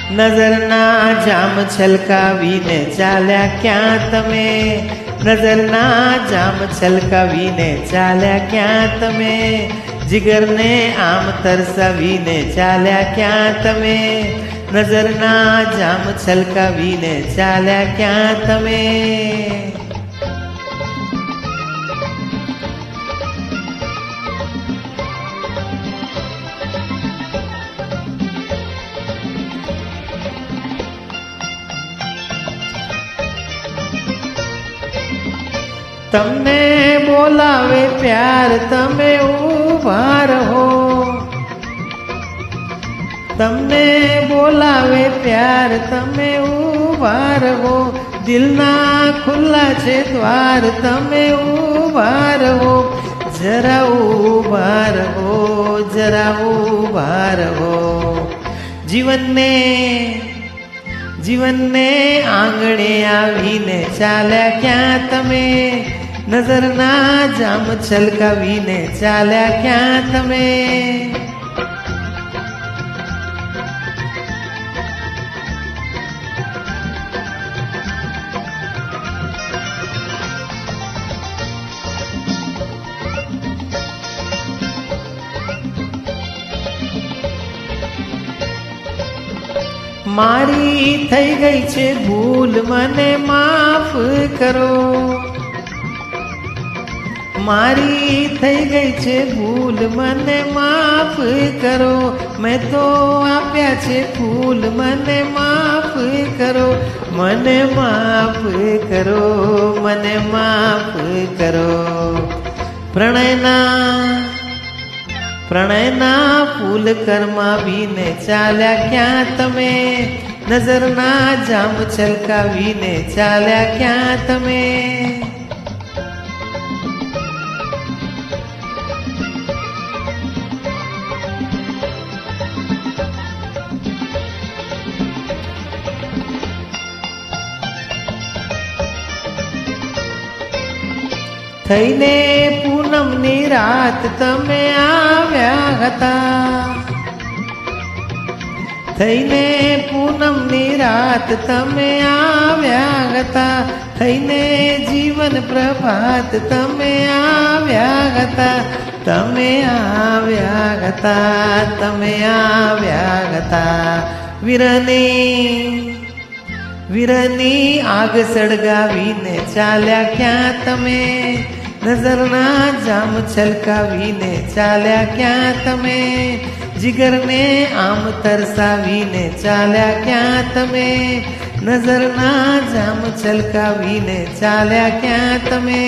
નજરના જામ છલકાવીને ચાલ્યા ક્યાં તમે? નજરના જામ છલકાવીને ચાલ્યા ક્યાં તમે? જીગરને આમ તરસાવીને ચાલ્યા ક્યાં તમે? નજરના જામ છલકાવીને ચાલ્યા ક્યાં તમે? તમને બોલાવે પ્યાર તમે ઊભા રહો. તમને બોલાવે પ્યાર તમે ઊભા રહો. દિલના ખુલ્લા છે દ્વાર તમે ઊભા રહો. જરા ઊભા રહો, જરા ઊભા રહો. જીવનને આંગણે આવીને ચાલ્યા ક્યાં તમે? નજરના જામ છલકાવીને ચાલ્યા ક્યાં તમે? મારી થઈ ગઈ છે ભૂલ મને માફ કરો. મારી થઈ ગઈ છે ભૂલ મને માફ કરો. મેં તો આપ્યા છે ફૂલ મને માફ કરો. મને માફ કરો, મને માફ કરો. પ્રણયના ફૂલ કરમાવીને ચાલ્યા ક્યાં તમે? નજરના જામ છલકાવીને ચાલ્યા ક્યાં તમે? થઈને પૂનમની રાત તમે આવ્યા હતા. થઈને પૂનમની રાત તમે આવ્યા હતા. થઈને જીવન પ્રભાત તમે આવ્યા હતા. તમે આવ્યા હતા, તમે આવ્યા હતા. વીરની આગ સળગાવીને ચાલ્યા ક્યાં તમે? નજરના જામ છલકાવીને ચાલ્યા ક્યાં તમે? જીગરને આમ તરસાવીને ચાલ્યા ક્યાં તમે? નજરના જામ છલકાવીને ચાલ્યા ક્યાં તમે?